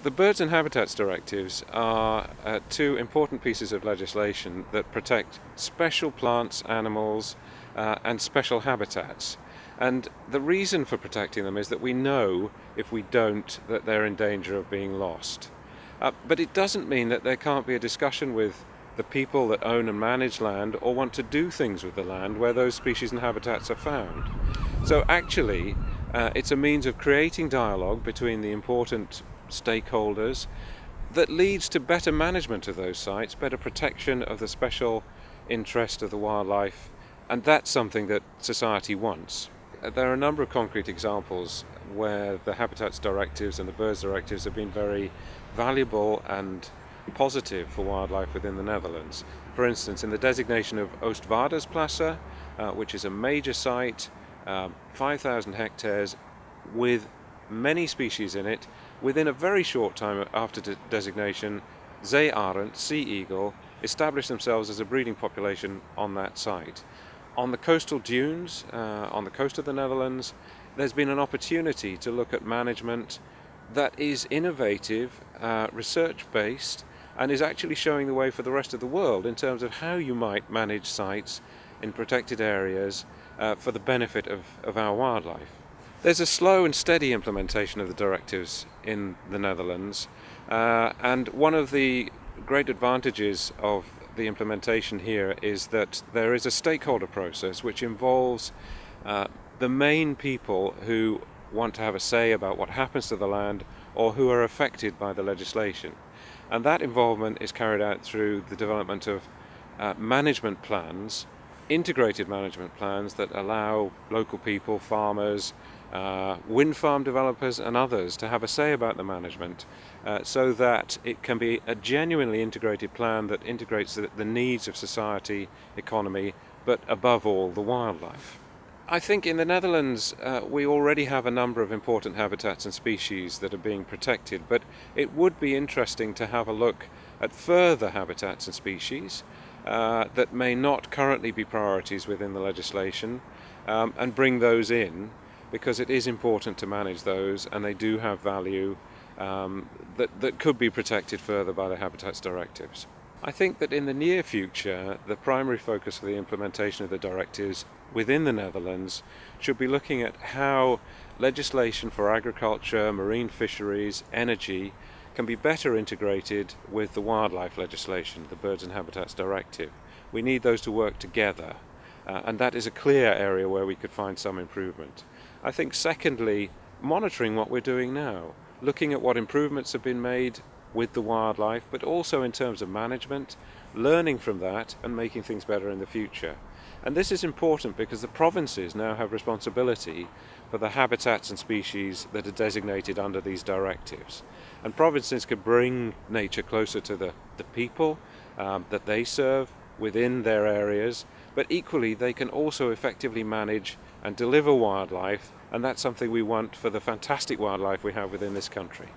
The Birds and Habitats Directives are two important pieces of legislation that protect special plants, animals, and special habitats. And the reason for protecting them is that we know, if we don't, that they're in danger of being lost. But it doesn't mean that there can't be a discussion with the people that own and manage land or want to do things with the land where those species and habitats are found. So actually, it's a means of creating dialogue between the important stakeholders that leads to better management of those sites, better protection of the special interest of the wildlife, and that's something that society wants. There are a number of concrete examples where the Habitats Directives and the Birds Directives have been very valuable and positive for wildlife within the Netherlands. For instance, in the designation of Oostvaardersplassen, which is a major site, 5,000 hectares with many species in it, within a very short time after designation, zeearend, sea eagle, established themselves as a breeding population on that site. On the coastal dunes, on the coast of the Netherlands, there's been an opportunity to look at management that is innovative, research-based, and is actually showing the way for the rest of the world in terms of how you might manage sites in protected areas for the benefit of our wildlife. There's a slow and steady implementation of the directives in the Netherlands, and one of the great advantages of the implementation here is that there is a stakeholder process which involves the main people who want to have a say about what happens to the land or who are affected by the legislation. And that involvement is carried out through the development of management plans, integrated management plans that allow local people, farmers, wind farm developers and others to have a say about the management so that it can be a genuinely integrated plan that integrates the needs of society, economy, but above all the wildlife. I think in the Netherlands we already have a number of important habitats and species that are being protected, but it would be interesting to have a look at further habitats and species that may not currently be priorities within the legislation and bring those in, because it is important to manage those and they do have value that could be protected further by the Habitats Directives. I think that in the near future, the primary focus for the implementation of the directives within the Netherlands should be looking at how legislation for agriculture, marine fisheries, energy can be better integrated with the wildlife legislation, the Birds and Habitats Directive. We need those to work together, and that is a clear area where we could find some improvement. I think secondly, monitoring what we're doing now, looking at what improvements have been made with the wildlife, but also in terms of management, learning from that and making things better in the future. And this is important because the provinces now have responsibility for the habitats and species that are designated under these directives. And provinces could bring nature closer to the people that they serve within their areas, but equally they can also effectively manage and deliver wildlife, and that's something we want for the fantastic wildlife we have within this country.